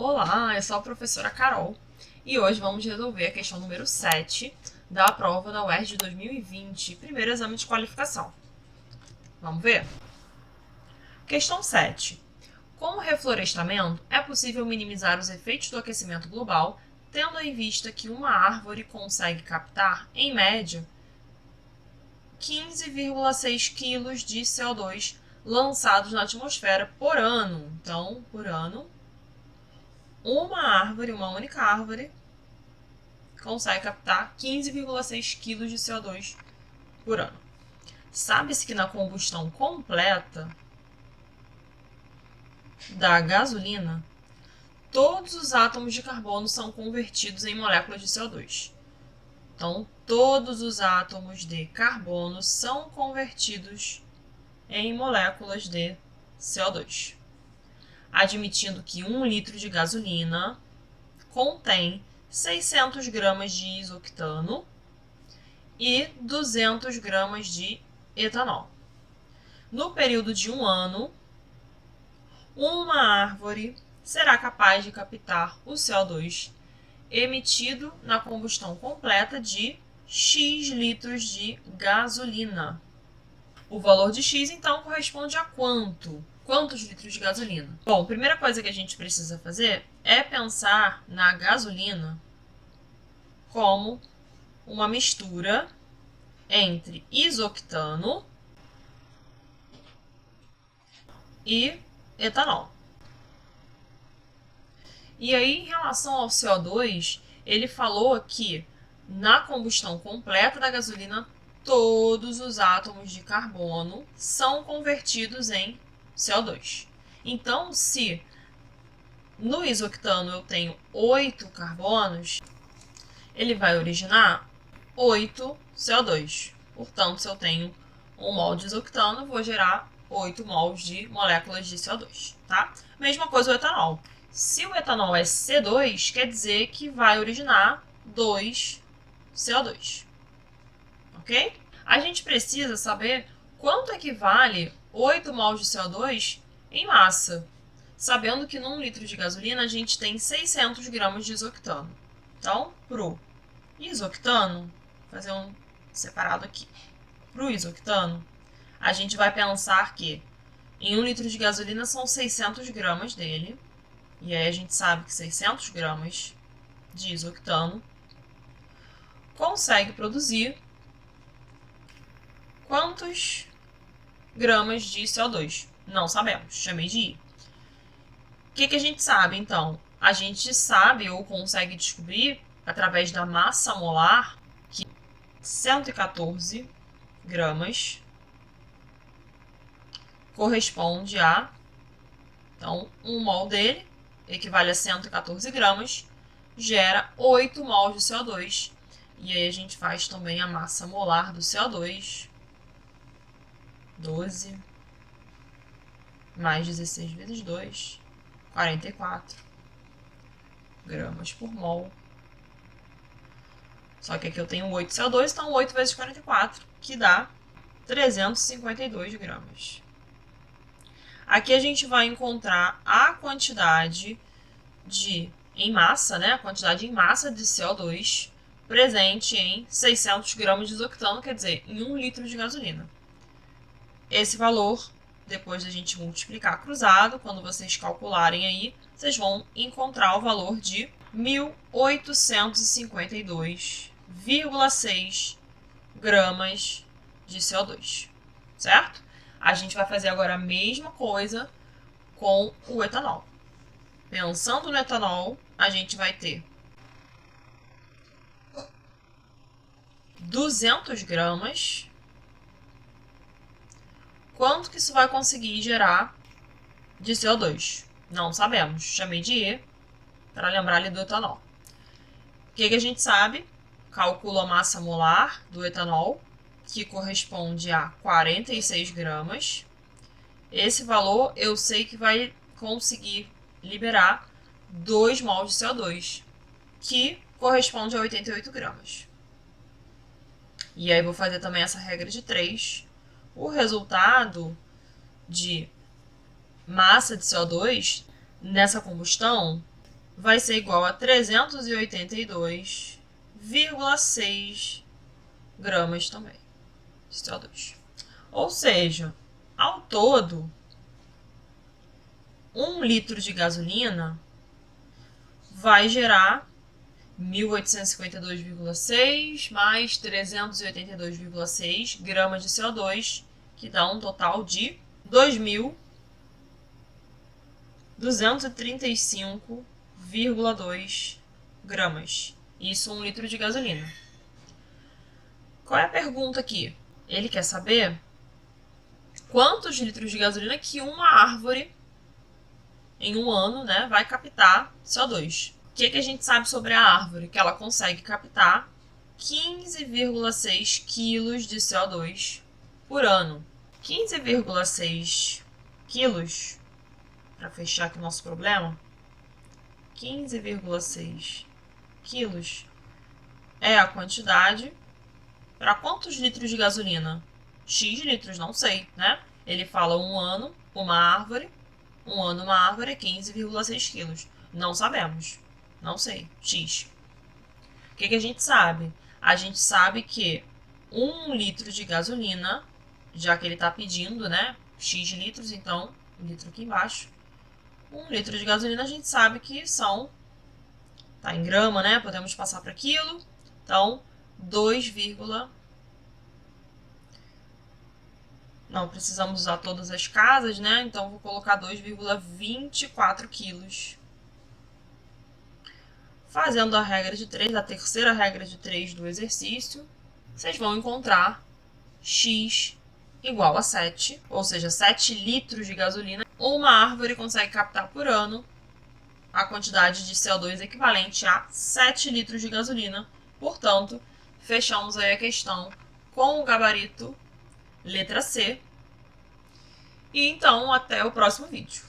Olá, eu sou a professora Carol e hoje vamos resolver a questão número 7 da prova da UERJ de 2020, primeiro exame de qualificação. Vamos ver? Questão 7. Com o reflorestamento, é possível minimizar os efeitos do aquecimento global, tendo em vista que uma árvore consegue captar, em média, 15,6 kg de CO2 lançados na atmosfera por ano. Então, por ano, uma única árvore, consegue captar 15,6 kg de CO2 por ano. Sabe-se que na combustão completa da gasolina, todos os átomos de carbono são convertidos em moléculas de CO2. Então, todos os átomos de carbono são convertidos em moléculas de CO2. Admitindo que 1 litro de gasolina contém 600 gramas de isoctano e 200 gramas de etanol. No período de um ano, uma árvore será capaz de captar o CO2 emitido na combustão completa de X litros de gasolina. O valor de X, então, corresponde a quanto? Quantos litros de gasolina? Bom, a primeira coisa que a gente precisa fazer é pensar na gasolina como uma mistura entre isoctano e etanol. E aí, em relação ao CO2, ele falou que na combustão completa da gasolina, todos os átomos de carbono são convertidos em CO2. Então, se no isoctano eu tenho 8 carbonos, ele vai originar 8 CO2. Portanto, se eu tenho 1 mol de isoctano, vou gerar 8 mols de moléculas de CO2, tá? Mesma coisa o etanol. Se o etanol é C2, quer dizer que vai originar 2 CO2, ok? A gente precisa saber quanto equivale 8 mols de CO2 em massa, sabendo que num litro de gasolina a gente tem 600 gramas de isoctano. Então, pro isoctano, vou fazer um separado aqui. Pro isoctano, a gente vai pensar que em 1 litro de gasolina são 600 gramas dele. E aí a gente sabe que 600 gramas de isoctano consegue produzir quantos gramas de CO2? Não sabemos, chamei de I. O que a gente sabe, então? A gente sabe ou consegue descobrir, através da massa molar, que 114 gramas corresponde a... Então, 1 mol dele equivale a 114 gramas, gera 8 mols de CO2. E aí a gente faz também a massa molar do CO2, 12, mais 16 vezes 2, 44 gramas por mol. Só que aqui eu tenho 8 CO2, então 8 vezes 44, que dá 352 gramas. Aqui a gente vai encontrar a quantidade em massa, né? A quantidade em massa de CO2 presente em 600 gramas de isoctano, quer dizer, em 1 litro de gasolina. Esse valor, depois da gente multiplicar cruzado, quando vocês calcularem aí, vocês vão encontrar o valor de 1.852,6 gramas de CO2, certo? A gente vai fazer agora a mesma coisa com o etanol. Pensando no etanol, a gente vai ter 200 gramas. Quanto que isso vai conseguir gerar de CO2? Não sabemos. Chamei de E para lembrar ali do etanol. O que a gente sabe? Calculo a massa molar do etanol, que corresponde a 46 gramas. Esse valor eu sei que vai conseguir liberar 2 mols de CO2, que corresponde a 88 gramas. E aí vou fazer também essa regra de 3. O resultado de massa de CO2 nessa combustão vai ser igual a 382,6 gramas também de CO2. Ou seja, ao todo, 1 litro de gasolina vai gerar 1.852,6 mais 382,6 gramas de CO2, que dá um total de 2.235,2 gramas. Isso 1 litro de gasolina. Qual é a pergunta aqui? Ele quer saber quantos litros de gasolina que uma árvore em um ano, né, vai captar CO2. O que a gente sabe sobre a árvore? Que ela consegue captar 15,6 quilos de CO2 por ano. 15,6 quilos, para fechar aqui o nosso problema, 15,6 quilos é a quantidade para quantos litros de gasolina? X litros, não sei, né? Ele fala um ano, uma árvore é 15,6 quilos. Não sabemos. Não sei. X. O que a gente sabe? A gente sabe que 1 litro de gasolina, já que ele está pedindo, né? X litros, então, um litro aqui embaixo. 1 litro de gasolina a gente sabe que são, tá em grama, né? Podemos passar para quilo. Então, não precisamos usar todas as casas, né? Então, vou colocar 2,24 quilos. Fazendo a regra de 3, a terceira regra de 3 do exercício, vocês vão encontrar X igual a 7, ou seja, 7 litros de gasolina. Uma árvore consegue captar por ano a quantidade de CO2 equivalente a 7 litros de gasolina. Portanto, fechamos aí a questão com o gabarito letra C. E então, até o próximo vídeo.